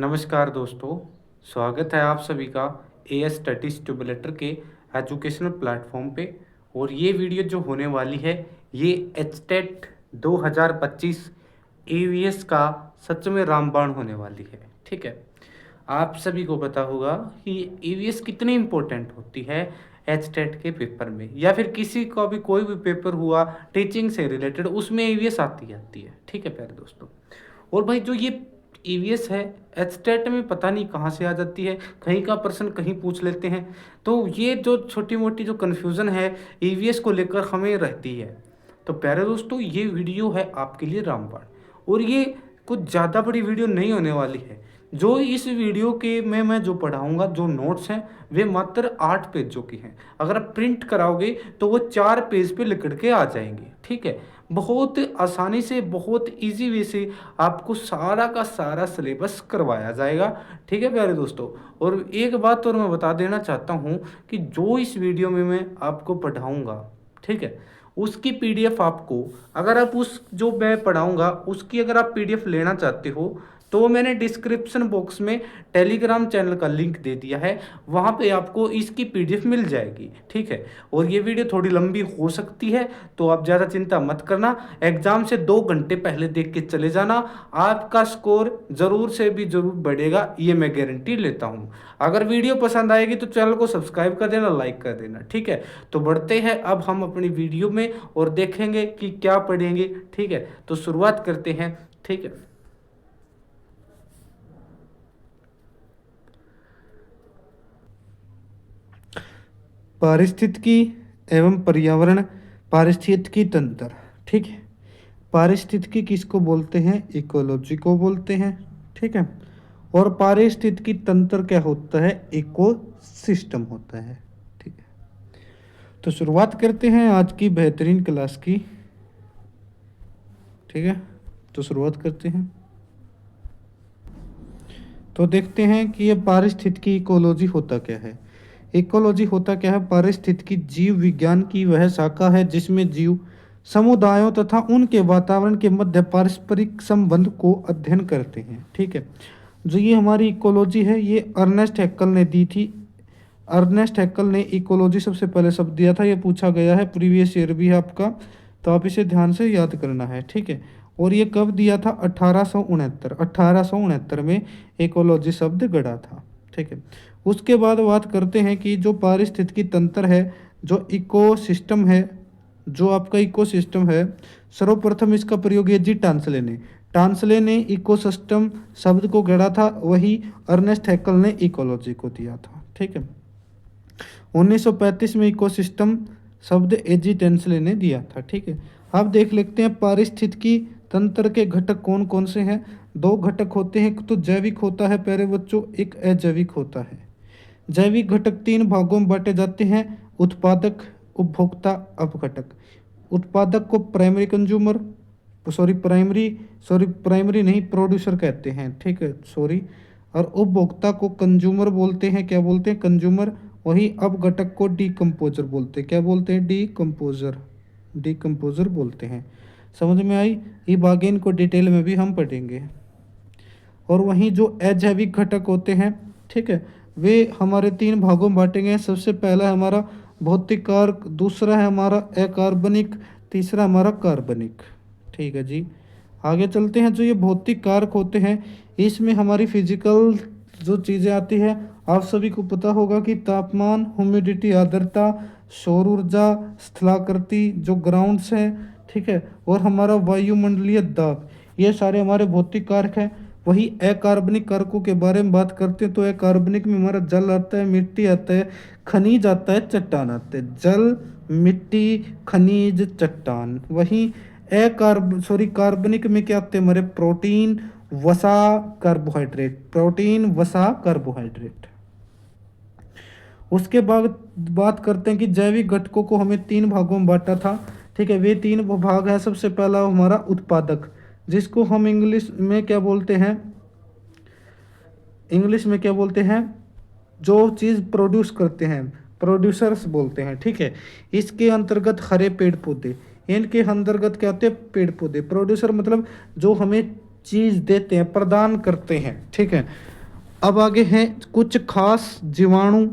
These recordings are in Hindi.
नमस्कार दोस्तों, स्वागत है आप सभी का एएस स्टडी स्टिमुलेटर के एजुकेशनल प्लेटफॉर्म पे। और ये वीडियो जो होने वाली है ये एचटेट 2025 एवीएस का सच में रामबाण होने वाली है। ठीक है, आप सभी को पता होगा कि ईवीएस कितनी इम्पोर्टेंट होती है एचटेट के पेपर में, या फिर किसी का भी कोई भी पेपर हुआ टीचिंग से रिलेटेड, उसमें ईवीएस आती है। ठीक है प्यारे दोस्तों, और भाई जो ये ईवीएस है एचटेट में पता नहीं कहाँ से आ जाती है, कहीं का प्रश्न कहीं पूछ लेते हैं। तो ये जो छोटी मोटी जो कन्फ्यूज़न है ईवीएस को लेकर हमें रहती है। तो प्यारे दोस्तों, ये वीडियो है आपके लिए रामबाण, और ये कुछ ज़्यादा बड़ी वीडियो नहीं होने वाली है। जो इस वीडियो के में मैं जो पढ़ाऊंगा, जो नोट्स हैं, वे मात्र 8 पेजों की हैं। अगर आप प्रिंट कराओगे तो वो 4 पेज पे लिख के आ जाएंगे। ठीक है, बहुत आसानी से, बहुत इजी वे से आपको सारा का सारा सिलेबस करवाया जाएगा। ठीक है प्यारे दोस्तों, और एक बात और मैं बता देना चाहता हूँ कि जो इस वीडियो में मैं आपको पढ़ाऊँगा, ठीक है, उसकी पीडीएफ आपको, अगर आप उस जो मैं पढ़ाऊँगा उसकी अगर आप पीडीएफ लेना चाहते हो तो मैंने डिस्क्रिप्शन बॉक्स में टेलीग्राम चैनल का लिंक दे दिया है, वहाँ पे आपको इसकी पीडीएफ मिल जाएगी। ठीक है, और ये वीडियो थोड़ी लंबी हो सकती है तो आप ज़्यादा चिंता मत करना। एग्ज़ाम से 2 घंटे पहले देख के चले जाना, आपका स्कोर ज़रूर से भी ज़रूर बढ़ेगा, ये मैं गारंटी लेता हूँ। अगर वीडियो पसंद आएगी तो चैनल को सब्सक्राइब कर देना, लाइक कर देना। ठीक है, तो बढ़ते हैं अब हम अपनी वीडियो में और देखेंगे कि क्या पढ़ेंगे। ठीक है, तो शुरुआत करते हैं। ठीक है, पारिस्थितिकी एवं पर्यावरण, पारिस्थितिकी तंत्र। ठीक है, पारिस्थितिकी किसको बोलते हैं? इकोलॉजी को बोलते हैं। ठीक है, और पारिस्थितिकी तंत्र क्या होता है? इकोसिस्टम होता है। ठीक है, तो शुरुआत करते हैं आज की बेहतरीन क्लास की। ठीक है, तो शुरुआत करते हैं। तो देखते हैं कि ये पारिस्थितिकी इकोलॉजी होता क्या है। इकोलॉजी होता क्या है? पारिस्थितिकी जीव विज्ञान की वह शाखा है जिसमें जीव समुदायों तथा उनके वातावरण के मध्य पारस्परिक संबंध को अध्ययन करते हैं। ठीक है, जो ये हमारी इकोलॉजी है ये अर्नेस्ट हैक्कल ने दी थी। अर्नेस्ट हैक्कल ने इकोलॉजी सबसे पहले शब्द दिया था। ये पूछा गया है, प्रीवियस ईयर भी है आपका, तो आप इसे ध्यान से याद करना है। ठीक है, और ये कब दिया था? 1869 में इकोलॉजी शब्द गढ़ा था। ठीक है, उसके बाद बात करते हैं कि जो पारिस्थितिकी तंत्र है, जो इकोसिस्टम है, जो आपका इकोसिस्टम है, सर्वप्रथम इसका प्रयोग जी टांसले ने इकोसिस्टम शब्द को गढ़ा था, वही अर्नेस्ट हैक्कल ने इकोलॉजी को दिया था। ठीक है, 1935 में इकोसिस्टम शब्द एजी टेंसले ने दिया था। ठीक है, अब देख लेते हैं पारिस्थितिकी तंत्र के घटक कौन कौन से हैं। 2 घटक होते हैं, एक तो जैविक होता है प्यारे बच्चों, एक अजैविक होता है। जैविक घटक 3 भागों में बांटे जाते हैं: उत्पादक, उपभोक्ता, अपघटक। उत्पादक को प्राइमरी कंज्यूमर, प्राइमरी नहीं, प्रोड्यूसर कहते हैं। ठीक है, और उपभोक्ता को कंज्यूमर बोलते हैं। क्या बोलते हैं? कंज्यूमर। वही अपघटक को डीकम्पोजर बोलते हैं। क्या बोलते हैं? डीकम्पोजर बोलते हैं। समझ में आई? ये बाकी इनको डिटेल में भी हम पढ़ेंगे। और वहीं जो अजैविक घटक होते हैं, ठीक है, वे हमारे 3 भागों में बांटेंगे। सबसे पहला है हमारा भौतिक कारक, दूसरा है हमारा अकार्बनिक, तीसरा हमारा कार्बनिक। ठीक है जी, आगे चलते हैं। जो ये भौतिक कारक होते हैं, इसमें हमारी फिजिकल जो चीज़ें आती है, आप सभी को पता होगा कि तापमान, ह्यूमिडिटी, आर्द्रता, सौर ऊर्जा, स्थलाकृति जो ग्राउंड्स हैं, ठीक है, और हमारा वायुमंडलीय दाब, ये सारे हमारे भौतिक कारक हैं। वही अकार्बनिक कारकों के बारे में बात करते हैं तो अकार्बनिक में हमारा जल आता है, मिट्टी आता है, खनिज आता है, चट्टान आते हैं। जल, मिट्टी, खनिज, चट्टान। वहीं कार्बनिक में क्या आते हैं हमारे? प्रोटीन, वसा, कार्बोहाइड्रेट। उसके बाद बात करते हैं कि जैविक घटकों को हमें 3 भागों में बांटा था। ठीक है, वे 3 भाग है। सबसे पहला हमारा उत्पादक, जिसको हम इंग्लिश में क्या बोलते हैं? जो चीज़ प्रोड्यूस करते हैं, प्रोड्यूसर्स बोलते हैं। ठीक है, इसके अंतर्गत हरे पेड़ पौधे, इनके अंतर्गत क्या होते हैं? पेड़ पौधे। प्रोड्यूसर मतलब जो हमें चीज देते हैं, प्रदान करते हैं। ठीक है, अब आगे हैं कुछ खास जीवाणु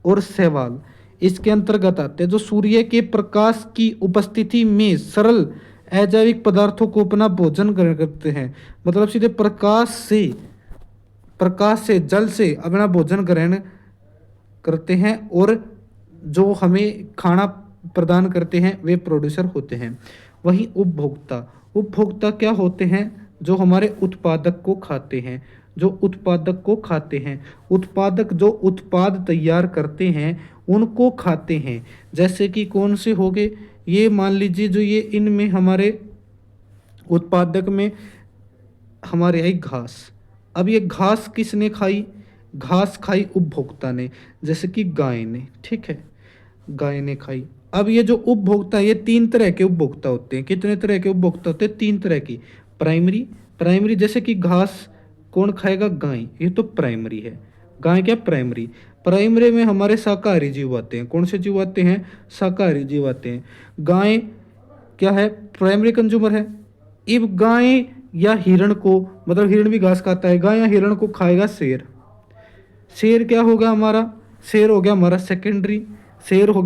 और शैवाल इसके अंतर्गत आते हैं, जो सूर्य के प्रकाश की उपस्थिति में सरल अजैविक पदार्थों को अपना भोजन ग्रहण करते हैं। मतलब सीधे प्रकाश से जल से अपना भोजन ग्रहण करते हैं, और जो हमें खाना प्रदान करते हैं वे प्रोड्यूसर होते हैं। वही उपभोक्ता क्या होते हैं? जो हमारे उत्पादक को खाते हैं, उत्पादक जो उत्पाद तैयार करते हैं उनको खाते हैं। जैसे कि कौन से हो गए? ये मान लीजिए, जो ये इनमें हमारे उत्पादक में हमारे आई घास। अब ये घास किसने खाई? घास खाई उपभोक्ता ने, जैसे कि गाय ने। ठीक है, गाय ने खाई। अब ये जो उपभोक्ता, ये 3 तरह के उपभोक्ता होते हैं। कितने तरह के उपभोक्ता होते हैं? 3 तरह की। प्राइमरी जैसे कि घास कौन खाएगा? गाय, ये तो प्राइमरी है। गाय क्या? प्राइमरी में हमारे शाकाहारी जीव आते हैं। कौन से जीव आते हैं? शाकाहारी जीव आते हैं। गाय क्या है? प्राइमरी कंज्यूमर है। अब गाय या हिरण को, मतलब हिरण भी घास खाता है, गाय या हिरण को खाएगा शेर। शेर क्या होगा हमारा? शेर हो गया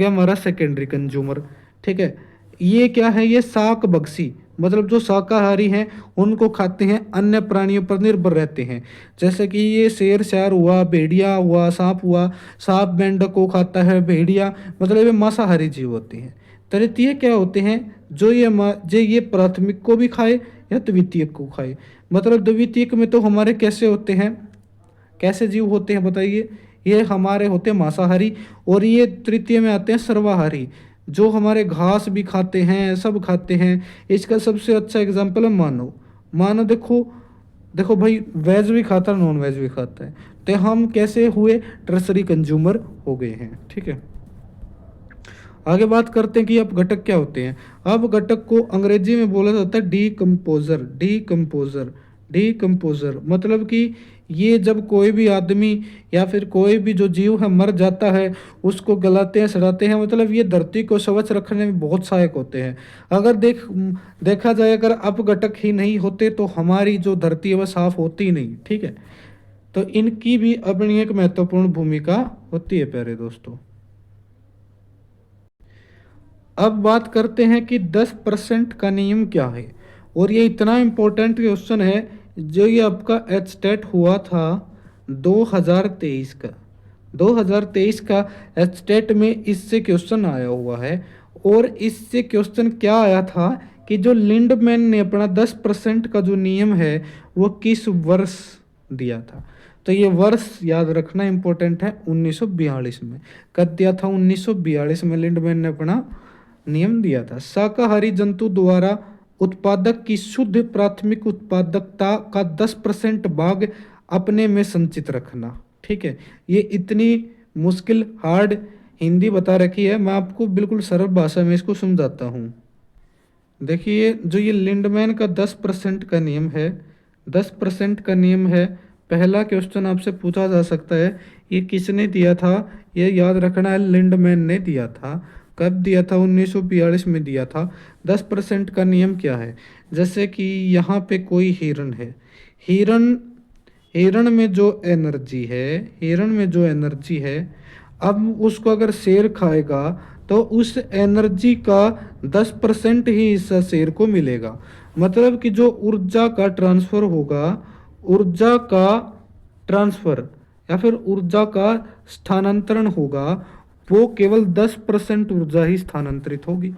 हमारा सेकेंडरी कंज्यूमर। ठीक है, ये क्या है? ये शाक बक्सी, मतलब जो शाकाहारी हैं उनको खाते हैं, अन्य प्राणियों पर निर्भर रहते हैं। जैसे कि ये शेर शार हुआ, भेड़िया हुआ, सांप मेंढक को खाता है भेड़िया, मतलब ये मांसाहारी जीव होते हैं। तृतीय क्या होते हैं? जो ये प्राथमिक को भी खाए या द्वितीयक को खाए। मतलब द्वितीयक में तो हमारे कैसे होते हैं, कैसे जीव होते हैं बताइए? ये हमारे होते हैं मांसाहारी, और ये तृतीय में आते हैं सर्वाहारी, जो हमारे घास भी खाते हैं, सब खाते हैं। इसका सबसे अच्छा एग्जाम्पल है मानव। देखो भाई, वेज भी खाता है, नॉन वेज भी खाता है, तो हम कैसे हुए? टर्सरी कंज्यूमर हो गए हैं। ठीक है, आगे बात करते हैं कि अब घटक क्या होते हैं। अब घटक को अंग्रेजी में बोला जाता है डीकम्पोजर। मतलब कि ये जब कोई भी आदमी या फिर कोई भी जो जीव है मर जाता है, उसको गलाते हैं, सड़ाते हैं, मतलब ये धरती को स्वच्छ रखने में बहुत सहायक होते हैं। अगर देखा जाए, अगर अपघटक ही नहीं होते तो हमारी जो धरती है वह साफ होती ही नहीं। ठीक है, तो इनकी भी अपनी एक महत्वपूर्ण भूमिका होती है प्यारे दोस्तों। अब बात करते हैं कि 10% का नियम क्या है, और ये इतना इम्पोर्टेंट क्वेश्चन है, जो ये आपका एचटेट हुआ था 2023 का। 2023 का एचटेट में इससे क्वेश्चन आया हुआ है, और इससे क्वेश्चन क्या आया था कि जो लिंडमैन ने अपना 10% का जो नियम है वो किस वर्ष दिया था। तो ये वर्ष याद रखना इम्पोर्टेंट है, 1942 में। कब दिया था? 1942 में लिंडमैन ने अपना नियम दिया था। शाकाहारी जंतु द्वारा उत्पादक की शुद्ध प्राथमिक उत्पादकता का 10% भाग अपने में संचित रखना। ठीक है, ये इतनी मुश्किल हार्ड हिंदी बता रखी है, मैं आपको बिल्कुल सरल भाषा में इसको समझाता हूँ। देखिए, जो ये लिंडमैन का 10% का नियम है, 10% का नियम है, पहला क्वेश्चन आपसे पूछा जा सकता है ये किसने दिया था? ये याद रखना है, लिंडमैन ने दिया था। कब दिया था? 1942 में दिया था। 10% का नियम क्या है? जैसे कि यहाँ पे कोई हिरण है, हिरण में जो एनर्जी है, अब उसको अगर शेर खाएगा तो उस एनर्जी का 10% ही हिस्सा शेर को मिलेगा। मतलब कि जो ऊर्जा का ट्रांसफर या फिर ऊर्जा का स्थानांतरण होगा, वो केवल 10% ऊर्जा ही स्थानांतरित होगी।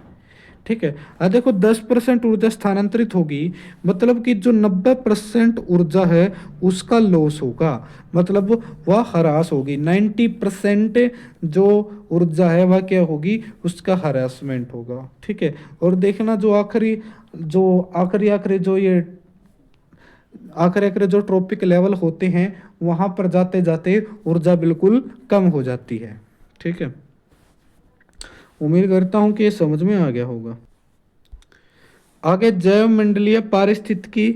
ठीक है, अब देखो 10% ऊर्जा स्थानांतरित होगी, मतलब कि जो 90% ऊर्जा है उसका लॉस होगा, मतलब वह ह्रास होगी। 90% जो ऊर्जा है वह क्या होगी? उसका हरासमेंट होगा। ठीक है, और देखना जो आखिरी जो ट्रॉपिक लेवल होते हैं वहां पर जाते जाते ऊर्जा बिल्कुल कम हो जाती है। ठीक है, उम्मीद करता हूं कि ये समझ में आ गया होगा। आगे जैव मंडलीय पारिस्थितिकी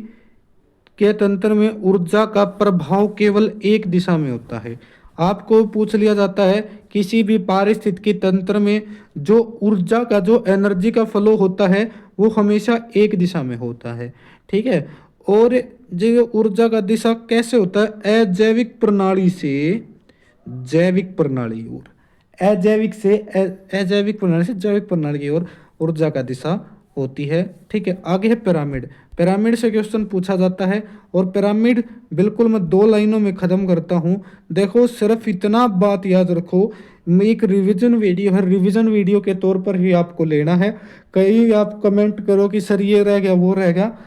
के तंत्र में ऊर्जा का प्रभाव केवल एक दिशा में होता है। आपको पूछ लिया जाता है किसी भी पारिस्थितिकी तंत्र में जो ऊर्जा का जो एनर्जी का फ्लो होता है वो हमेशा एक दिशा में होता है। ठीक है, और जो ऊर्जा का दिशा कैसे होता है, अजैविक प्रणाली से जैविक प्रणाली और अजैविक प्रणाली से जैविक प्रणाली की ओर ऊर्जा का दिशा होती है। ठीक है, आगे है पिरामिड। पिरामिड से क्वेश्चन पूछा जाता है और पिरामिड बिल्कुल मैं 2 लाइनों में खत्म करता हूँ। देखो सिर्फ इतना बात याद रखो, एक रिवीजन वीडियो है, रिवीजन वीडियो के तौर पर ही आपको लेना है। कहीं आप कमेंट करो कि सर ये रह गया वो रह गया,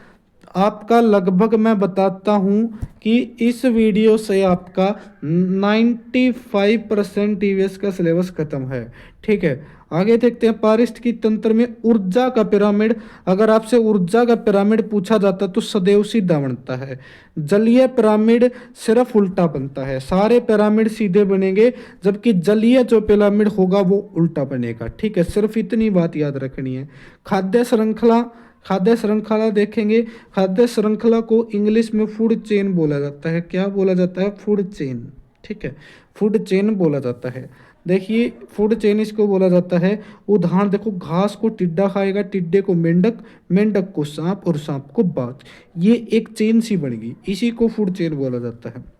आपका लगभग मैं बताता हूँ कि इस वीडियो से आपका 95% ईवीएस का सिलेबस खत्म है। ठीक है, आगे देखते हैं पारिस्थितिकी तंत्र में ऊर्जा का पिरामिड। अगर आपसे ऊर्जा का पिरामिड पूछा जाता तो सदैव सीधा बनता है। जलीय पिरामिड सिर्फ उल्टा बनता है, सारे पिरामिड सीधे बनेंगे जबकि जलीय जो पिरामिड होगा वो उल्टा बनेगा। ठीक है, सिर्फ इतनी बात याद रखनी है। खाद्य श्रृंखला, खाद्य श्रृंखला देखेंगे। खाद्य श्रृंखला को इंग्लिश में फूड चेन बोला जाता है। क्या बोला जाता है? Food chain. ठीक है, फूड चेन बोला जाता है। देखिए फूड चेन इसको बोला जाता है। उदाहरण देखो, घास को टिड्डा खाएगा, टिड्डे को मेंढक, मेंढक को सांप और सांप को बाज। ये एक चेन सी बन गई, इसी को फूड चेन बोला जाता है।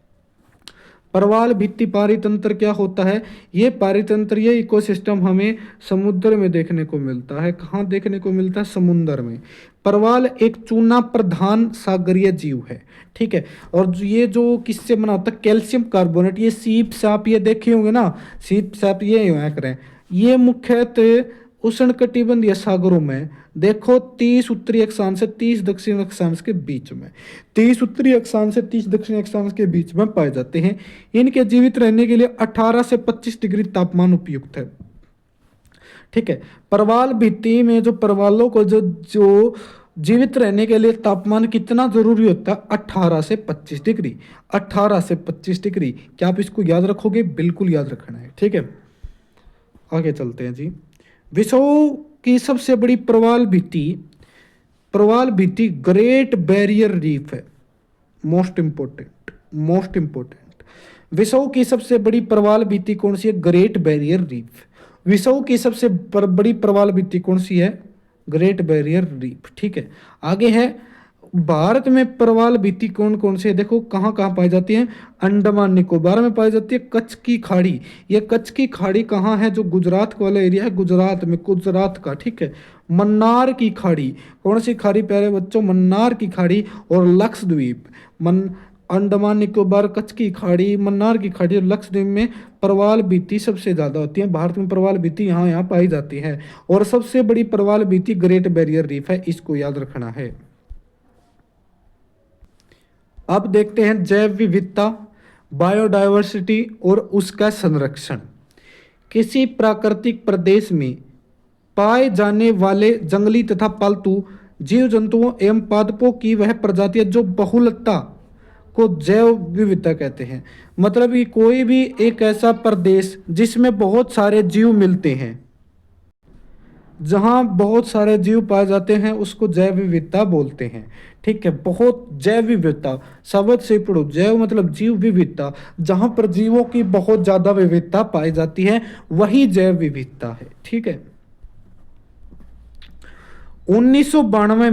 प्रवाल भित्ति पारितंत्र क्या होता है? ये पारितंत्र, ये इकोसिस्टम हमें समुद्र में देखने को मिलता है। कहाँ देखने को मिलता है? समुद्र में। प्रवाल एक चूना प्रधान सागरीय जीव है। ठीक है, और ये जो किससे बना होता है? Calcium carbonate. ये सीप साप ये देखे होंगे ना, सीप साप ये हुआ करें। ये मुख्यतः उष्णकटिबंधीय सागरों में, देखो 30 उत्तरी अक्षांश से 30 दक्षिण अक्षांश के बीच में, 30 उत्तरी अक्षांश से 30 दक्षिण अक्षांश के बीच में पाए जाते हैं। इनके जीवित रहने के लिए 18 से 25 डिग्री तापमान उपयुक्त है। ठीक है, प्रवाल भित्ति में जो प्रवालों को जो जो जीवित रहने के लिए तापमान कितना जरूरी होता है? 18 से 25 डिग्री। 18 से 25 डिग्री। क्या आप इसको याद रखोगे? बिल्कुल याद रखना है। ठीक है, आगे चलते हैं जी। विश्व की सबसे बड़ी प्रवाल भित्ति, प्रवाल भित्ति ग्रेट बैरियर रीफ है। Most important, most important. विश्व की सबसे बड़ी प्रवाल भित्ति कौन सी है? Great barrier reef. विश्व की सबसे बड़ी प्रवाल भित्ति कौन सी है? Great barrier reef. ठीक है, आगे है भारत में प्रवाल भित्ति कौन कौन से है? देखो कहाँ कहाँ पाई जाती है? अंडमान निकोबार में पाई जाती है। कच्छ की खाड़ी, ये कच्छ की खाड़ी कहाँ है? जो गुजरात वाला एरिया है, गुजरात में, गुजरात का। ठीक है, मन्नार की खाड़ी, कौन सी खाड़ी प्यारे बच्चों? मन्नार की खाड़ी। और लक्षद्वीप, मन अंडमान निकोबार, कच्छ की खाड़ी, मन्नार की खाड़ी और लक्षद्वीप में प्रवाल भित्ति सबसे ज्यादा होती है। भारत में प्रवाल भित्ति यहाँ यहाँ पाई जाती है। और सबसे बड़ी प्रवाल भित्ति ग्रेट बैरियर रीफ है, इसको याद रखना है। अब देखते हैं जैव विविधता, बायोडायवर्सिटी और उसका संरक्षण। किसी प्राकृतिक प्रदेश में पाए जाने वाले जंगली तथा पालतू जीव जंतुओं एवं पादपों की वह प्रजातियां जो बहुलता को जैव विविधता कहते हैं। मतलब कि कोई भी एक ऐसा प्रदेश जिसमें बहुत सारे जीव मिलते हैं, जहाँ बहुत सारे जीव पाए जाते हैं, उसको जैव विविधता बोलते हैं। ठीक है, बहुत जैव विविधता, शब्द से पढ़ो, जैव मतलब जीव विविधता, जहाँ पर जीवों की बहुत ज्यादा विविधता पाई जाती है वही जैव विविधता है। ठीक है, 1992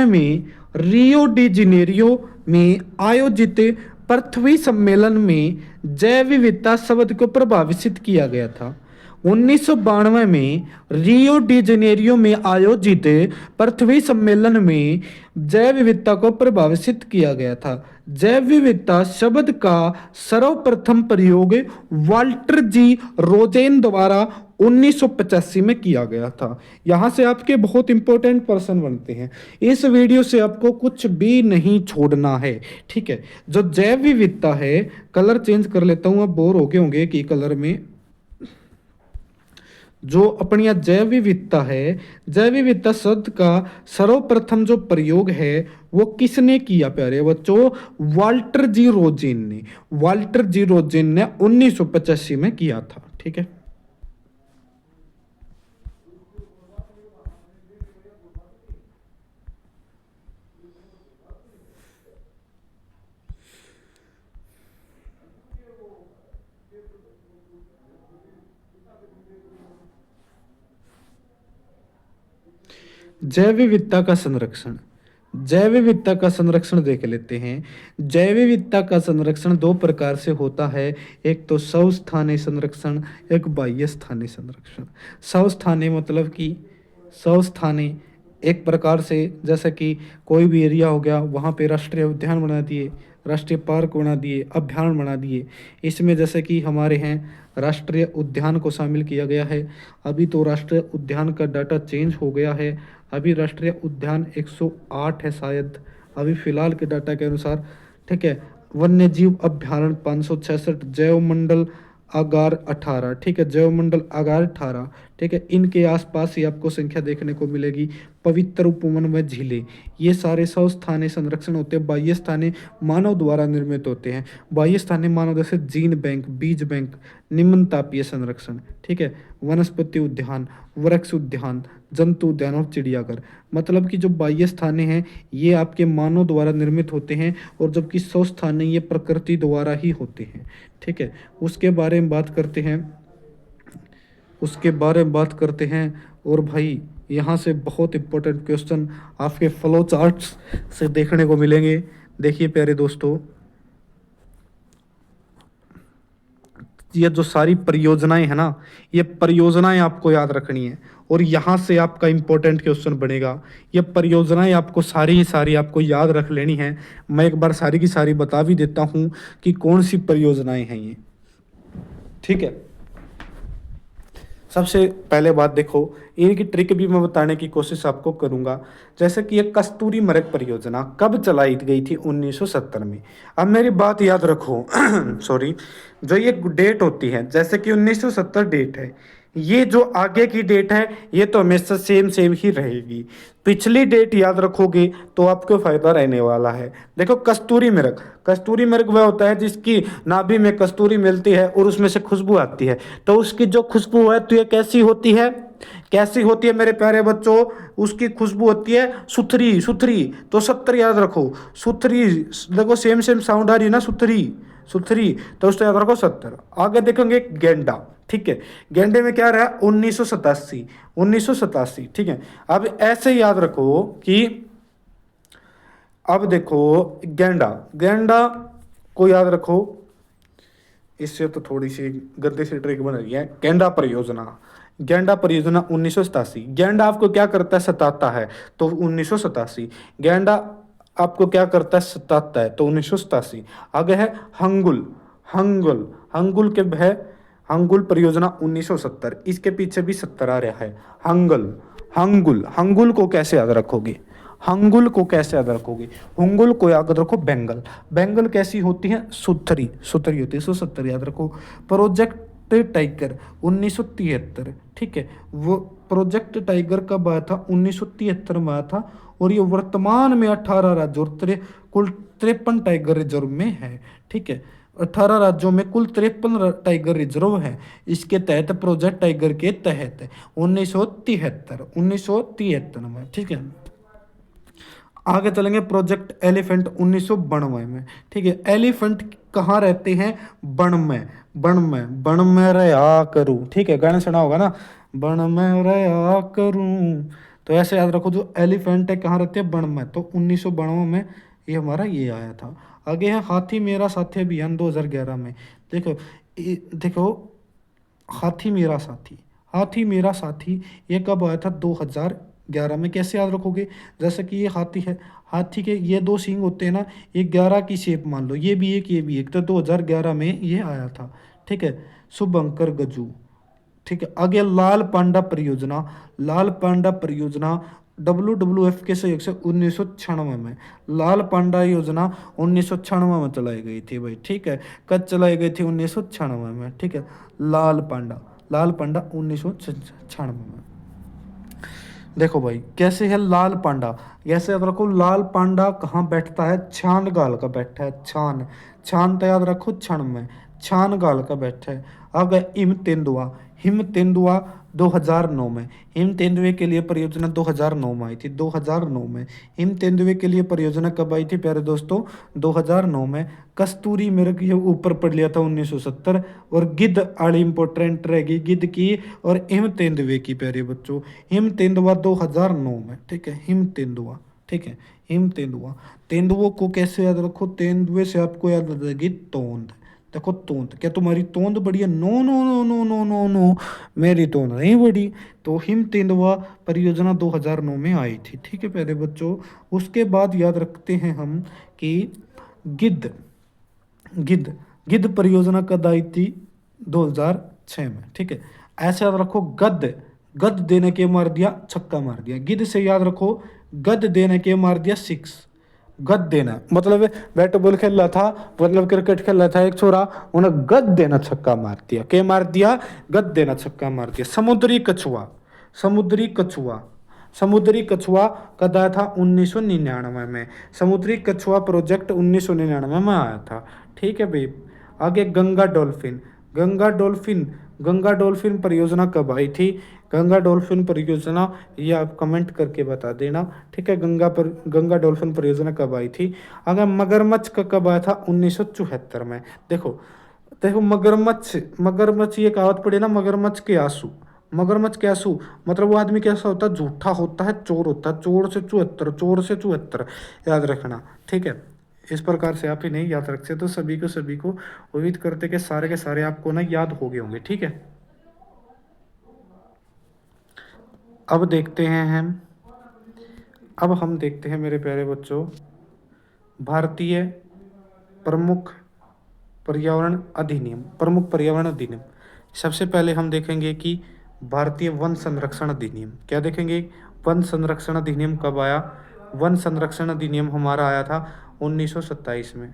में रियो डी जेनेरियो में आयोजित पृथ्वी सम्मेलन में जैव विविधता शब्द को प्रभावित किया गया था। 1992 में रियो डी जेनेरियो में आयोजित पृथ्वी सम्मेलन में जैव विविधता को प्रभावित किया गया था। जैव विविधता शब्द का सर्वप्रथम प्रयोग वाल्टर जी रोजेन द्वारा 1985 में किया गया था। यहां से आपके बहुत इंपॉर्टेंट पर्सन बनते हैं। इस वीडियो से आपको कुछ भी नहीं छोड़ना है। ठीक है, जो जैव विविधता है, कलर चेंज कर लेता हूं, आप बोर हो गए होंगे कि कलर में। जो अपनी जैव विविधता है, जैव विविधता शब्द का सर्वप्रथम जो प्रयोग है वो किसने किया प्यारे बच्चों? वाल्टर जी रोजेन ने, वाल्टर जी रोजेन ने 1985 में किया था। ठीक है, जैव विविधता का संरक्षण। जैव विविधता का संरक्षण देख लेते हैं। जैव विविधता का संरक्षण दो प्रकार से होता है, एक तो स्वस्थानीय संरक्षण, एक बाह्य स्थानीय संरक्षण। स्वस्थानीय मतलब कि स्वस्थानीय एक प्रकार से, जैसे कि कोई भी एरिया हो गया, वहाँ पे राष्ट्रीय उद्यान बना दिए, राष्ट्रीय पार्क बना दिए, अभ्यारण्य बना दिए। इसमें जैसे कि हमारे हैं राष्ट्रीय उद्यान को शामिल किया गया है। अभी तो राष्ट्रीय उद्यान का डाटा चेंज हो गया है, अभी राष्ट्रीय उद्यान 108 है शायद, अभी फिलहाल के डाटा के अनुसार। ठीक है, वन्य जीव अभ्यारण्य 566, जैव मंडल आगार 18। ठीक है, जैव मंडल आगार 18। ठीक है, इनके आसपास ही आपको संख्या देखने को मिलेगी। पवित्र उपवन में झीलें, ये सारे स्वस्थानीय संरक्षण होते हैं। बाह्य स्थानीय मानव द्वारा निर्मित होते हैं। बाह्य स्थानीय मानव जैसे जीन बैंक, बीज बैंक, निम्न तापीय संरक्षण। ठीक है, वनस्पति उद्यान, वृक्ष उद्यान, जंतु उद्यान और चिड़ियाघर। मतलब कि जो बाह्य स्थानीय हैं ये आपके मानव द्वारा निर्मित होते हैं, और जबकि स्वस्थानीय ये प्रकृति द्वारा ही होते हैं। ठीक है, उसके बारे में बात करते हैं, और भाई यहाँ से बहुत इंपॉर्टेंट क्वेश्चन आपके फ्लो चार्ट्स से देखने को मिलेंगे। देखिए प्यारे दोस्तों, ये जो सारी परियोजनाएं है ना, ये परियोजनाएं आपको याद रखनी है, और यहाँ से आपका इंपॉर्टेंट क्वेश्चन बनेगा। ये परियोजनाएं आपको सारी ही सारी आपको याद रख लेनी है। मैं एक बार सारी की सारी बता भी देता हूँ कि कौन सी परियोजनाएं हैं ये। ठीक है, सबसे पहले बात देखो, इनकी ट्रिक भी मैं बताने की कोशिश आपको करूंगा। जैसे कि ये कस्तूरी मृग परियोजना कब चलाई गई थी? 1970 में। अब मेरी बात याद रखो सॉरी, जो ये डेट होती है, जैसे कि 1970 डेट है, ये जो आगे की डेट है ये तो हमेशा सेम ही रहेगी। पिछली डेट याद रखोगे तो आपको फायदा रहने वाला है। देखो कस्तूरी मृग वह होता है जिसकी नाभि में कस्तूरी मिलती है और उसमें से खुशबू आती है। तो उसकी जो खुशबू है तो ये कैसी होती है मेरे प्यारे बच्चों? उसकी खुशबू होती है सुथरी। तो 70 याद रखो, सुथरी। देखो सेम साउंड आ रही है ना, सुथरी, तो उसको याद रखो 70। आगे देखेंगे गेंडा। ठीक है, गेंडे में क्या रहा? 1987। ठीक है, अब ऐसे याद रखो कि अब देखो गेंडा को याद रखो। इससे तो थोड़ी सी गंदे से ट्रिक बन रही है। गेंडा परियोजना 1987। गेंडा आपको क्या करता है? सताता है, तो 1987। गेंडा आपको क्या करता है? सताता है, तो 1987। आगे है हंगुल के है हंगुल परियोजना 1970। इसके पीछे भी 70 आ रहा है। हंगुल को कैसे याद रखोगे? हुंगुल को याद रखो बेंगल कैसी होती है? सुथरी होती है, 170 याद रखो। Project tiger 1973। ठीक है, वो प्रोजेक्ट टाइगर कब आया था? 1973 में आया था, और ये वर्तमान में 18 राज्यों और कुल 53 टाइगर रिजर्व में है। ठीक है, 18 राज्यों में कुल 53 टाइगर रिजर्व है। इसके तहत प्रोजेक्ट टाइगर के तहत 1973 में। ठीक है, आगे चलेंगे प्रोजेक्ट एलिफेंट 1992 में। ठीक है, एलिफेंट कहाँ रहते हैं? बन में रहा करूँ। ठीक है, गाना सुना होगा ना, बन में रहा करूँ। तो ऐसे याद रखो, जो एलिफेंट है कहाँ रहते हैं? बन में। तो 1992 में ये हमारा ये आया था। आगे है हाथी मेरा साथी अभियान 2011 में। देखो हाथी मेरा साथी ये कब आया था? 2011 में। कैसे याद रखोगे? जैसे कि ये हाथी है, हाथी के ये दो सींग होते हैं ना, ये 11 की शेप मान लो, ये भी एक, तो 2011 में ये आया था। ठीक है, शुभंकर गजू। ठीक है, आगे लाल पांडा परियोजना WWF के सहयोग से 1996 में। लाल पांडा योजना 1996 में चलाई गई थी भाई। ठीक है, कब चलाई गई थी? 1996 में। ठीक है, लाल पांडा 1996 में। देखो भाई कैसे है लाल पांडा, कैसे याद रखो? लाल पांडा कहाँ बैठता है? छान गाल का बैठा है, छान तो याद रखो क्षण में, छान गाल का बैठा है। आगे हिम तेंदुआ 2009 में। हिम तेंदुए के लिए परियोजना 2009 में आई थी। 2009 में हिम तेंदुए के लिए परियोजना कब आई थी प्यारे दोस्तों? 2009 में। कस्तूरी मृग ये ऊपर पढ़ लिया था 1970। और गिद्ध आड़ी इंपॉर्टेंट रहेगी, गिद्ध की और हिम तेंदुए की प्यारे बच्चों। हिम तेंदुआ 2009 में। ठीक है, हिम तेंदुआ ठीक है। हिम तेंदुआ, तेंदुओं को कैसे याद रखो, तेंदुए से आपको याद आ जाएगी तोंद। देखो तोंद, क्या तुम्हारी तोंद बड़ी है? No no no no no no no, मेरी तोंद नहीं बड़ी। तो हिम तेंदुआ परियोजना 2009 में आई थी, ठीक है प्यारे बच्चों। उसके बाद याद रखते हैं हम कि गिद्ध, गिद्ध गिद्ध परियोजना कब आई थी? 2006 में, ठीक है। ऐसे याद रखो गद्द, गद्द देने के मार दिया, छक्का मार दिया। गिद्ध से याद रखो गद्द देने के मार दिया 6। गद देना मतलब बैट बॉल खेल रहा था, मतलब क्रिकेट खेल रहा था एक छोरा, उन्हें गद देना छक्का मार दिया। क्या मार दिया? गद देना छक्का मार दिया। समुद्री कछुआ, समुद्री कछुआ, समुद्री कछुआ कब आया था? 1999 में। समुद्री कछुआ प्रोजेक्ट 1999 में आया था, ठीक है भाई। आगे Ganga dolphin, Ganga dolphin, Ganga dolphin परियोजना कब आई थी? गंगा डॉल्फिन परियोजना ये आप कमेंट करके बता देना, ठीक है। गंगा डॉल्फिन परियोजना कब आई थी? अगर मगरमच्छ का कब आया था? 1974 में। देखो देखो मगरमच्छ, मगरमच्छ ये कहावत पड़ी ना, मगरमच्छ के आंसू, मगरमच्छ के आंसू मतलब वो आदमी कैसा होता है? झूठा होता है, चोर होता है, चोर से 74, चोर से 74, याद रखना, ठीक है। इस प्रकार से आप ही नहीं याद रखते तो सभी को उम्मीद करते कि सारे के सारे आपको ना याद हो गए होंगे, ठीक है। अब देखते हैं अब हम देखते हैं मेरे प्यारे बच्चों, भारतीय प्रमुख पर्यावरण अधिनियम, प्रमुख पर्यावरण अधिनियम। सबसे पहले हम देखेंगे कि भारतीय वन संरक्षण अधिनियम, क्या देखेंगे? वन संरक्षण अधिनियम कब आया? वन संरक्षण अधिनियम हमारा आया था 1927 में।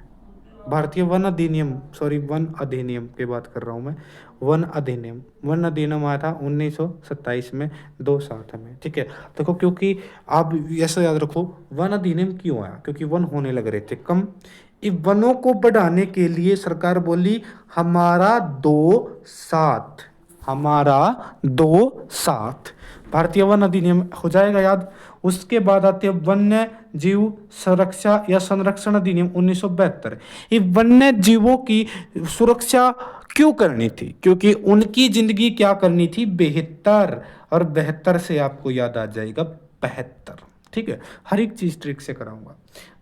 भारतीय वन अधिनियम, सॉरी वन अधिनियम की बात कर रहा हूँ मैं, वन अधिनियम, वन अधिनियम आया था 1927 में, 2007 में, ठीक है। देखो क्योंकि आप ऐसा याद रखो, वन अधिनियम क्यों आया? क्योंकि वन होने लग रहे थे कम। इन वनों को बढ़ाने के लिए सरकार बोली हमारा 2-7, हमारा 2-7, भारतीय वन अधिनियम हो जाएगा याद। उसके बाद आते हैं वन्य जीव सुरक्षा या संरक्षण अधिनियम 1972। ये वन्य जीवों की सुरक्षा क्यों करनी थी? क्योंकि उनकी जिंदगी क्या करनी थी? बेहतर, और बेहतर से आपको याद आ जाएगा 72, ठीक है। हर एक चीज ट्रिक से कराऊंगा।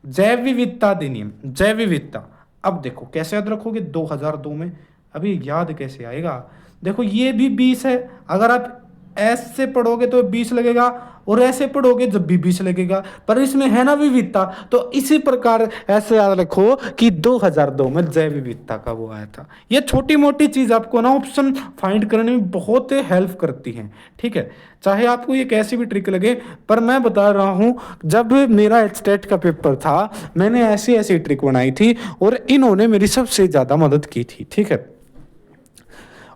जैव विविधता अधिनियम, जैव विविधता, अब देखो कैसे याद रखोगे? 2002 में, अभी याद कैसे आएगा? देखो ये भी 20 है, अगर आप ऐसे पढ़ोगे तो 20 लगेगा, और ऐसे पढ़ोगे जब भी 20 लगेगा, पर इसमें है ना विविधता, तो इसी प्रकार ऐसे याद रखो कि 2002 में जैव विविधता का वो आया था। ये छोटी मोटी चीज आपको ना ऑप्शन फाइंड करने में बहुत हेल्प करती हैं, ठीक है। चाहे आपको ये कैसी भी ट्रिक लगे, पर मैं बता रहा हूं, जब मेरा एचटेट का पेपर था मैंने ऐसी ऐसी ट्रिक बनाई थी और इन्होंने मेरी सबसे ज्यादा मदद की थी, ठीक है।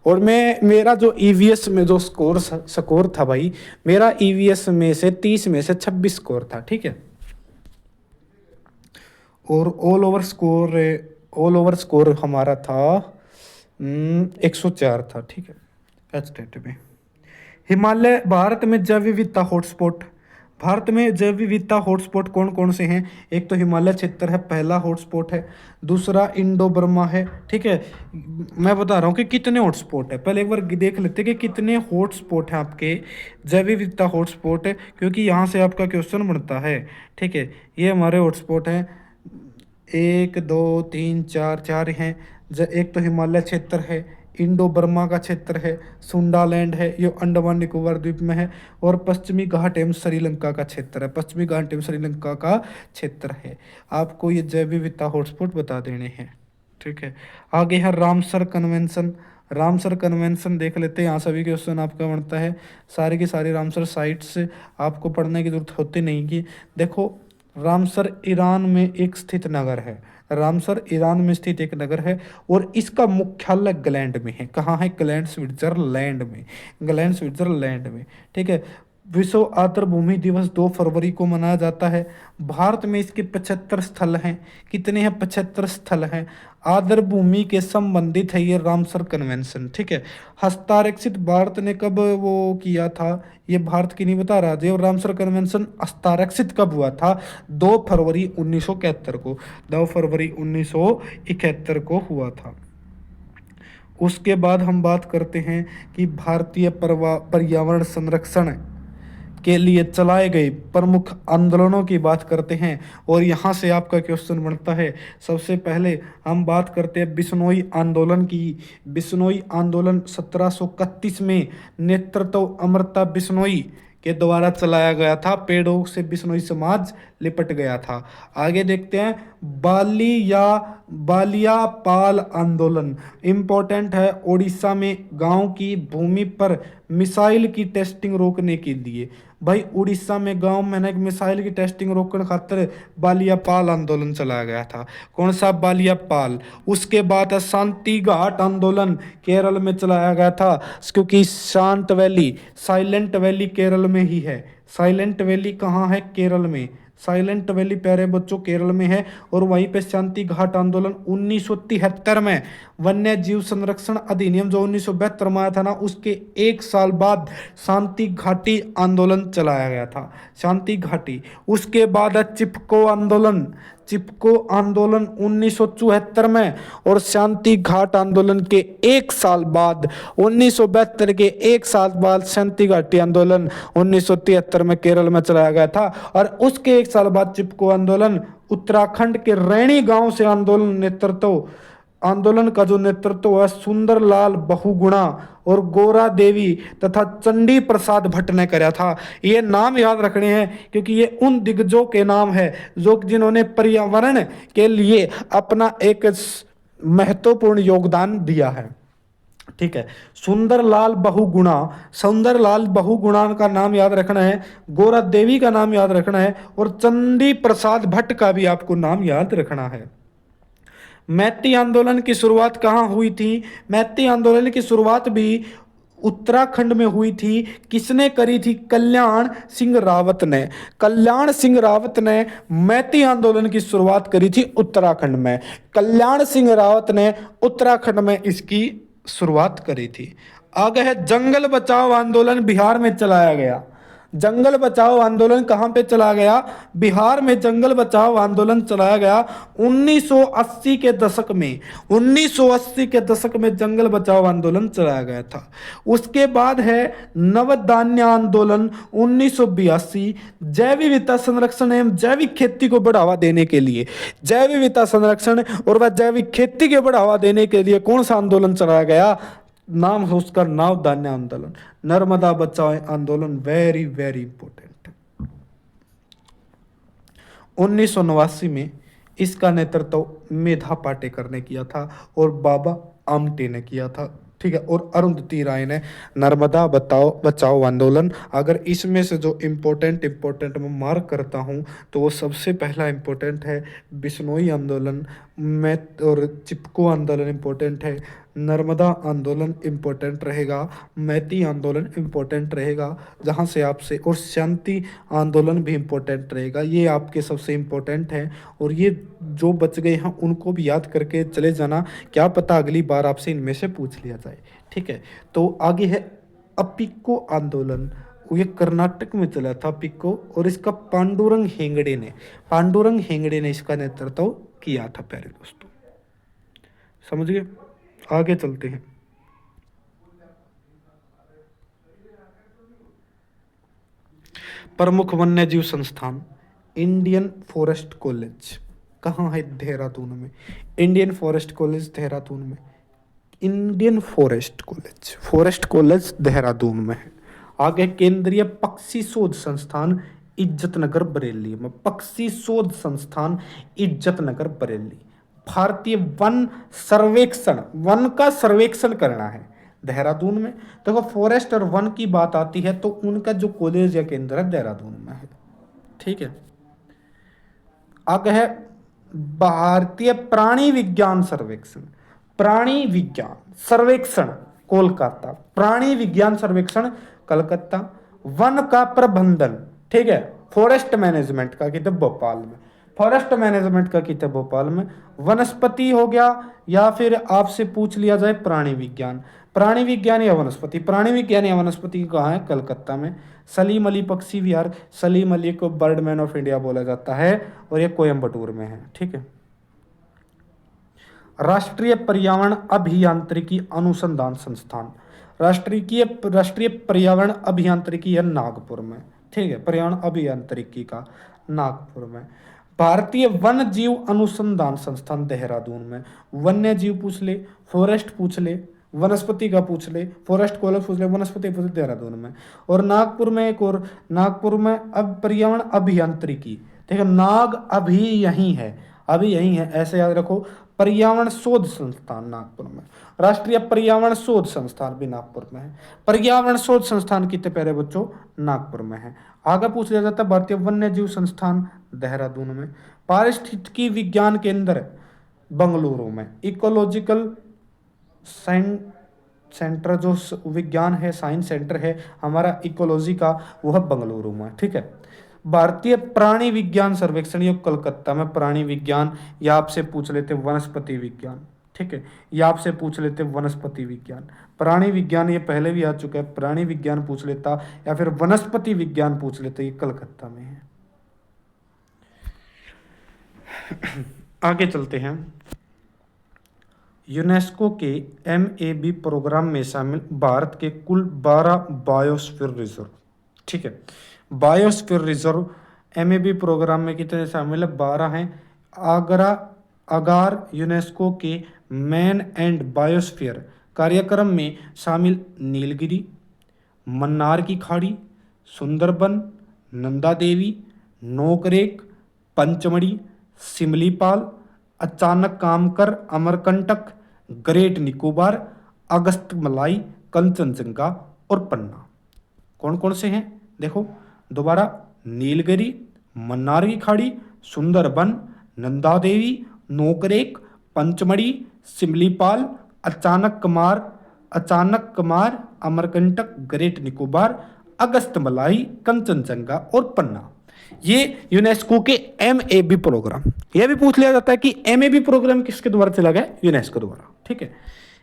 और मेरा जो ईवीएस में जो स्कोर था भाई, मेरा ईवीएस में से 30 में से 26 स्कोर था, ठीक है। और ऑल ओवर स्कोर हमारा था 104 था, ठीक है, एचटेट में। हिमालय, भारत में जैव विविधता हॉटस्पॉट, भारत में जैव विविधता हॉटस्पॉट कौन कौन से हैं? एक तो हिमालय क्षेत्र है, पहला हॉटस्पॉट है। दूसरा इंडो बर्मा है, ठीक है। मैं बता रहा हूँ कि कितने हॉटस्पॉट है, पहले एक बार देख लेते हैं कि कितने हॉटस्पॉट हैं आपके। जैव विविधता हॉटस्पॉट है, क्योंकि यहाँ से आपका क्वेश्चन बनता है, ठीक है। ये हमारे हॉटस्पॉट हैं, 1 2 3 4, 4 हैं। एक तो हिमालय क्षेत्र है, इंडो बर्मा का क्षेत्र है, सुंडालैंड है, ये अंडमान निकोबार द्वीप में है, और पश्चिमी घाट एवं श्रीलंका का क्षेत्र है, पश्चिमी घाट एवं श्रीलंका का क्षेत्र है। आपको ये जैव विविधता हॉटस्पॉट बता देने हैं, ठीक है। आगे है रामसर कन्वेंशन, रामसर कन्वेंशन देख लेते हैं, यहाँ सभी क्वेश्चन आपका बनता है। सारे की सारी रामसर साइट्स आपको पढ़ने की जरूरत होती नहीं की। देखो रामसर ईरान में एक स्थित नगर है, रामसर ईरान में स्थित एक नगर है, और इसका मुख्यालय ग्लैंड में है। कहाँ है? ग्लैंड स्विट्जरलैंड में, ग्लैंड स्विट्जरलैंड में, ठीक है। विश्व आर्द्र भूमि दिवस 2 फरवरी को मनाया जाता है। भारत में इसके 75 स्थल हैं। कितने हैं? 75 स्थल हैं। आर्द्र भूमि के संबंधित है ये रामसर कन्वेंशन, ठीक है। हस्ताक्षरित भारत ने कब वो किया था? ये भारत की नहीं बता रहा जी। और रामसर कन्वेंशन हस्ताक्षरित कब हुआ था? 2 फरवरी 1971 को, 2 फरवरी 1971 को हुआ था। उसके बाद हम बात करते हैं कि भारतीय पर्यावरण संरक्षण के लिए चलाए गए प्रमुख आंदोलनों की बात करते हैं और यहाँ से आपका क्वेश्चन बनता है। सबसे पहले हम बात करते हैं बिश्नोई आंदोलन की। बिश्नोई आंदोलन 1731 में नेतृत्व अमृता बिश्नोई के द्वारा चलाया गया था। पेड़ों से बिश्नोई समाज लिपट गया था। आगे देखते हैं बालिया पाल आंदोलन इम्पोर्टेंट है। उड़ीसा में गांव की भूमि पर मिसाइल की टेस्टिंग रोकने के लिए, भाई उड़ीसा में गांव में ना एक मिसाइल की टेस्टिंग रोकने खातिर बालिया पाल आंदोलन चलाया गया था। कौन सा? बालिया पाल। उसके बाद है शांति घाट आंदोलन, केरल में चलाया गया था, क्योंकि शांत वैली, साइलेंट वैली केरल में ही है। साइलेंट वैली कहाँ है? केरल में। साइलेंट वैली प्यारे बच्चों केरल में है। और वहीं पे शांति घाट आंदोलन 1973 में वन्य जीव संरक्षण अधिनियम जो 1972 में आया था ना, उसके एक साल बाद शांति घाटी आंदोलन चलाया गया था। शांति घाटी। उसके बाद है चिपको आंदोलन। चिपको आंदोलन 1974 में, और शांति घाट आंदोलन के एक साल बाद 1972 के एक साल बाद शांति घाटी आंदोलन 1973 में केरल में चलाया गया था। और उसके एक साल बाद चिपको आंदोलन उत्तराखंड के रैणी गांव से आंदोलन का जो नेतृत्व है सुंदरलाल बहुगुणा और गोरा देवी तथा चंडी प्रसाद भट्ट ने कराया था। ये नाम याद रखने हैं क्योंकि ये उन दिग्गजों के नाम है जो जिन्होंने पर्यावरण के लिए अपना एक महत्वपूर्ण योगदान दिया है। ठीक है। सुंदरलाल बहुगुणा का नाम याद रखना है, गोरा देवी का नाम याद रखना है, और चंडी प्रसाद भट्ट का भी आपको नाम याद रखना है। मैती आंदोलन की शुरुआत कहाँ हुई थी? मैती आंदोलन की शुरुआत भी उत्तराखंड में हुई थी। किसने करी थी? कल्याण सिंह रावत ने। कल्याण सिंह रावत ने मैती आंदोलन की शुरुआत करी थी उत्तराखंड में। कल्याण सिंह रावत ने उत्तराखंड में इसकी शुरुआत करी थी। आगे है जंगल बचाओ आंदोलन, बिहार में चलाया गया। जंगल बचाओ आंदोलन कहां पे चला गया? बिहार में जंगल बचाओ आंदोलन चलाया गया 1980 के दशक में। 1980 के दशक में जंगल बचाओ आंदोलन चलाया गया था। उसके बाद है नवधान्य आंदोलन 1982। जैव विविधता संरक्षण एवं जैविक खेती को बढ़ावा देने के लिए, जैव विविधता संरक्षण और वह जैविक खेती के बढ़ावा देने के लिए कौन सा आंदोलन चलाया गया? नाम है उसका नवधान्य आंदोलन। नर्मदा बचाओ आंदोलन वेरी वेरी इंपॉर्टेंट। 1989 में इसका नेतृत्व मेधा पाटेकर ने किया था और बाबा आमटे ने किया था। ठीक है। और अरुंधति राय ने नर्मदा बचाओ आंदोलन। अगर इसमें से जो इम्पोर्टेंट मैं मार्क करता हूँ तो वो सबसे पहला इम्पोर्टेंट है बिश्नोई आंदोलन, और चिपको आंदोलन इम्पोर्टेंट है, नर्मदा आंदोलन इम्पोर्टेंट रहेगा, मैती आंदोलन इम्पोर्टेंट रहेगा, जहाँ से आपसे, और शांति आंदोलन भी इम्पोर्टेंट रहेगा। ये आपके सबसे इम्पोर्टेंट हैं और ये जो बच गए हैं उनको भी याद करके चले जाना, क्या पता अगली बार आपसे इनमें से पूछ लिया जाए। ठीक है। तो आगे है अपिक्को आंदोलन। ये कर्नाटक में चला था पिक्को, और इसका पांडुरंग हेगड़े ने इसका नेतृत्व किया था। प्यारे दोस्तों समझ गए? आगे चलते हैं। प्रमुख वन्यजीव संस्थान इंडियन फॉरेस्ट कॉलेज कहाँ है? देहरादून में। इंडियन फॉरेस्ट कॉलेज देहरादून में। इंडियन फॉरेस्ट कॉलेज देहरादून में है। आगे केंद्रीय पक्षी शोध संस्थान इज्जतनगर बरेली में। पक्षी शोध संस्थान इज्जतनगर बरेली। भारतीय वन सर्वेक्षण, वन का सर्वेक्षण करना है देहरादून में। देखो फॉरेस्ट और वन की बात आती है तो उनका जो कॉलेज या केंद्र है देहरादून में है। ठीक है। आगे है भारतीय प्राणी विज्ञान सर्वेक्षण कोलकाता, प्राणी विज्ञान सर्वेक्षण कलकत्ता। वन का प्रबंधन, ठीक है, फॉरेस्ट मैनेजमेंट का की भोपाल में। फॉरेस्ट मैनेजमेंट का की भोपाल में। वनस्पति हो गया, या फिर आपसे पूछ लिया जाए प्राणी विज्ञान या वनस्पति। प्राणी विज्ञान या वनस्पति कहाँ है? कलकत्ता में। सलीम अली पक्षी विहार, सलीम अली को बर्डमैन ऑफ इंडिया बोला जाता है, और ये कोयम्बटूर में है। ठीक है। राष्ट्रीय पर्यावरण अभियांत्रिकी अनुसंधान संस्थान, राष्ट्रीय पर्यावरण अभियांत्रिकी है नागपुर में। ठीक है, पर्यावरण अभियांत्रिकी का नागपुर में। भारतीय वन्य जीव अनुसंधान संस्थान देहरादून में। वन्य जीव पूछ ले, फॉरेस्ट पूछ ले, वनस्पति का पूछ ले, फॉरेस्ट कॉलेज पूछ ले, वनस्पति पूछ ले, देहरादून में। और नागपुर में एक और, नागपुर में अब पर्यावरण अभियांत्रिकी, ठीक है, नाग अभी यही है, अभी यही है, ऐसे याद रखो। पर्यावरण शोध संस्थान नागपुर में। राष्ट्रीय पर्यावरण शोध संस्थान भी नागपुर में है। पर्यावरण शोध संस्थान कितने प्यारे बच्चों, नागपुर में है। आगे पूछ लिया जाता है भारतीय वन्य जीव संस्थान देहरादून में। पारिस्थितिकी विज्ञान केंद्र बंगलुरु में। इकोलॉजिकल सेंटर जो विज्ञान है, साइंस सेंटर है हमारा इकोलॉजी का, वो है बंगलुरु में, ठीक है। भारतीय प्राणी विज्ञान सर्वेक्षण ये कलकत्ता में। प्राणी विज्ञान या आपसे पूछ लेते वनस्पति विज्ञान, ठीक है, या आपसे पूछ लेते वनस्पति विज्ञान। प्राणी विज्ञान ये पहले भी आ चुका है, प्राणी विज्ञान पूछ लेता, या फिर वनस्पति विज्ञान पूछ लेते, ये कलकत्ता में है। आगे चलते हैं। यूनेस्को के MAB प्रोग्राम में शामिल भारत के कुल 12 बायोस्फीयर रिजर्व, ठीक है। बायोस्फीयर रिजर्व MAB प्रोग्राम में कितने शामिल है, 12 हैं। अगार यूनेस्को के मैन एंड बायोस्फीयर कार्यक्रम में शामिल नीलगिरी, मन्नार की खाड़ी, सुंदरबन, नंदा देवी, नोकरेक, पंचमढ़ी, सिमलीपाल, अचानक कामकर, अमरकंटक, ग्रेट निकोबार, अगस्त मलाई, कंचनजंगा और पन्ना। कौन कौन से हैं देखो दोबारा, नीलगिरी, मन्नार की खाड़ी, सुंदरबन, नंदा देवी, नोकरेक, पंचमढ़ी, सिमलीपाल, अचानक कमार, अमरकंटक, ग्रेट निकोबार, अगस्त मलाई, कंचनजंगा और पन्ना। ये यूनेस्को के MAB प्रोग्राम। यह भी पूछ लिया जाता है कि MAB प्रोग्राम किसके द्वारा चला गया, यूनेस्को द्वारा, ठीक है।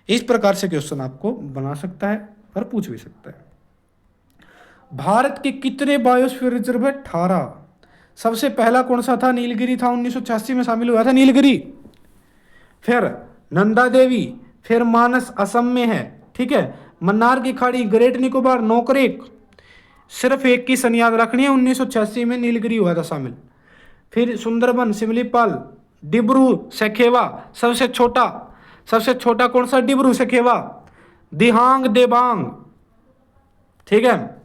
इस प्रकार से क्वेश्चन आपको बना सकता है और पूछ भी सकता है। भारत के कितने बायोस्फीयर रिजर्व है, 18। सबसे पहला कौन सा था, नीलगिरी था, 1986 में शामिल हुआ था नीलगिरी। फिर नंदा देवी, फिर मानस असम में है, ठीक है, मन्नार की खाड़ी, ग्रेट निकोबार, नोकरेक। सिर्फ एक की सन याद रखनी है, 1986 में नीलगिरी हुआ था शामिल। फिर सुंदरबन, सिमलीपाल, डिब्रू सखेवा, सबसे छोटा कौन सा, डिब्रू सखेवा, दिहांग देबांग, ठीक है,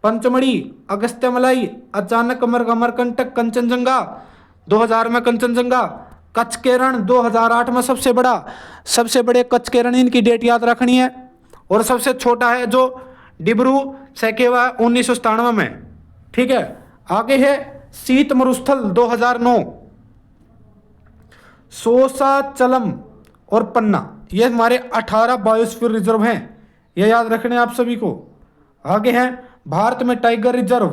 पंचमढ़ी, अगस्त्यमलाई, अचानक अमरकंटक, कंचनजंगा 2000 में, कंचनजंगा, कच्छ के रण 2008 में सबसे बड़े कच्छ के रण, इनकी डेट याद रखनी है। और सबसे छोटा है जो डिब्रू सैखेवा 1997 में, ठीक है। आगे है शीत मरुस्थल 2009, सोसाचलम और पन्ना। ये हमारे 18 बायोस्फीयर रिजर्व हैं, ये याद रखने आप सभी को। आगे है भारत में टाइगर रिजर्व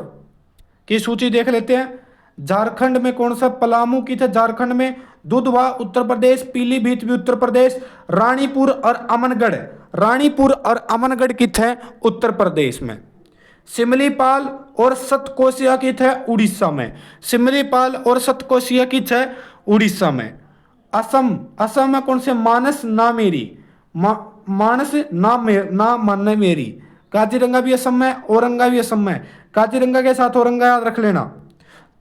की सूची देख लेते हैं। झारखंड में कौन सा, पलामू की थे झारखंड में, दुधवा उत्तर प्रदेश, पीलीभीत भी उत्तर प्रदेश, रानीपुर और अमनगढ़ की थे उत्तर प्रदेश में। सिमलीपाल और सतकोशिया की थे उड़ीसा में, असम में कौन से, मानस ना मानने मेरी। काजीरंगा भी असम में, औरंगा भी असम में, काजीरंगा के साथ औरंगा याद रख लेना।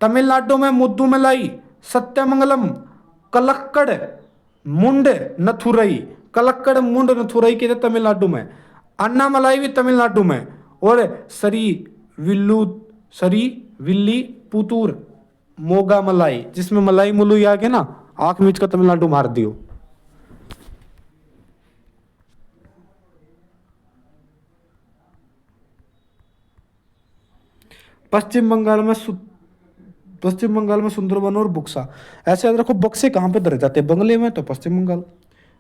तमिलनाडु में मुद्दुमलाई, सत्यमंगलम, कलक्कड़, मुंड नथुरई के थे तमिलनाडु में। अन्नामलाई भी तमिलनाडु में। और सरी विल्ली पुतूर मोगा मलाई, जिसमें मलाई मुलुई आ गया ना, आंख मीच का तमिलनाडु मार दियो। पश्चिम बंगाल में सुंदरबन और बुक्सा। ऐसे याद रखो, बक्से कहाँ पे दर्ज जाते हैं, बंगले में तो पश्चिम बंगाल।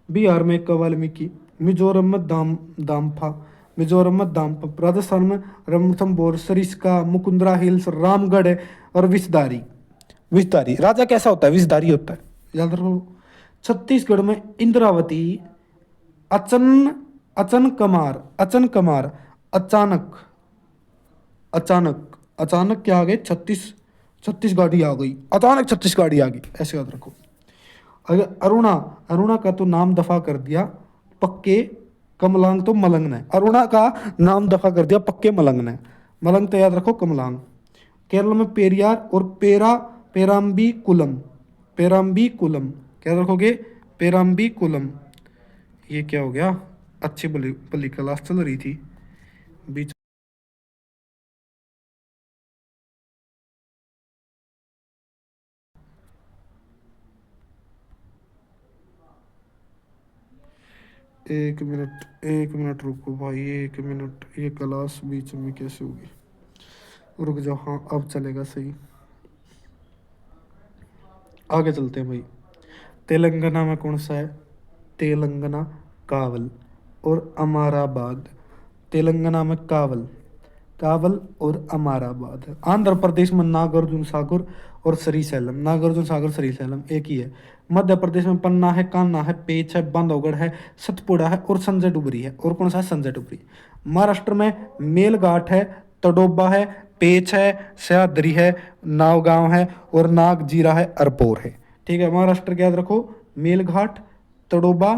बिहार में एक वाल्मीकि, मिजोरम में दाम्फा, राजस्थान में रणथंभौर, सरिस्का, मुकुंदरा हिल्स, रामगढ़ और विषधारी। राजा कैसा होता है, विषधारी होता है, याद रखो। छत्तीसगढ़ में इंद्रावती, अचन कमार, अचानक क्या आ गए, 36 गाड़ी आ गई, अचानक 36 गाड़ी आ गई, ऐसे याद रखो। अगर अरुणा का तो नाम दफा कर दिया, पक्के कमलांग तो मलंग ने, अरुणा का नाम दफा कर दिया, पक्के मलंग ने। मलंग तो याद रखो कमलांग। केरल में पेरियार और पेराम्बीकुलम, पेराम्बीकुलम क्या रखोगे, पेराम्बीकुलम। ये क्या हो गया, अच्छी भली भली क्लास चल रही थी बीच। एक मिनट रुको भाई, एक मिनट, ये क्लास बीच में कैसे होगी, रुक जाओ। हाँ अब चलेगा सही। आगे चलते हैं भाई। तेलंगाना में कौन सा है, तेलंगाना कावल और अमाराबाद। तेलंगाना में कावल, कावल और अमाराबाद। आंध्र प्रदेश में नागार्जुन सागर और श्रीशैलम, नागार्जुन सागर श्रीशैलम एक ही है। मध्य प्रदेश में पन्ना है, कान्हा है, पेच है, बांधवगढ़ है, सतपुड़ा है और संजय डुबरी है। और कौन सा है, संजय डुबरी। महाराष्ट्र में मेलघाट है, तडोबा है, पेच है, सह्याद्री है, नावगांव है और नागजीरा है, अरपोर है। ठीक है, महाराष्ट्र के याद रखो, मेलघाट, तडोबा,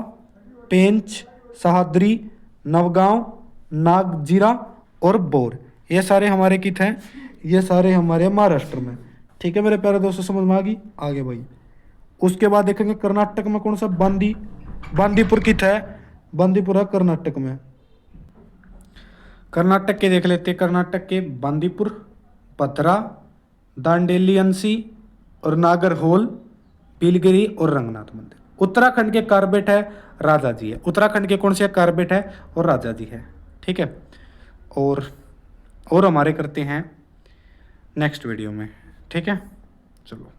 पेंच, सह्याद्री, नवगांव, नागजीरा और बोर, ये सारे हमारे कित हैं, ये सारे हमारे महाराष्ट्र में। ठीक है मेरे प्यारे दोस्तों, समझ में आ गई। आगे भाई उसके बाद देखेंगे कर्नाटक में कौन सा, बांदीपुर कित है, बांदीपुर है कर्नाटक में। कर्नाटक के देख लेते हैं, कर्नाटक के बांदीपुर, पतरा, दांडेली अंसी और नागरहोल, पीलगिरी और रंगनाथ मंदिर। उत्तराखंड के कारबेट है, राजा जी है। उत्तराखंड के कौन से कारबेट है और राजा जी है। ठीक है, और हमारे करते हैं नेक्स्ट वीडियो में। ठीक है, चलो।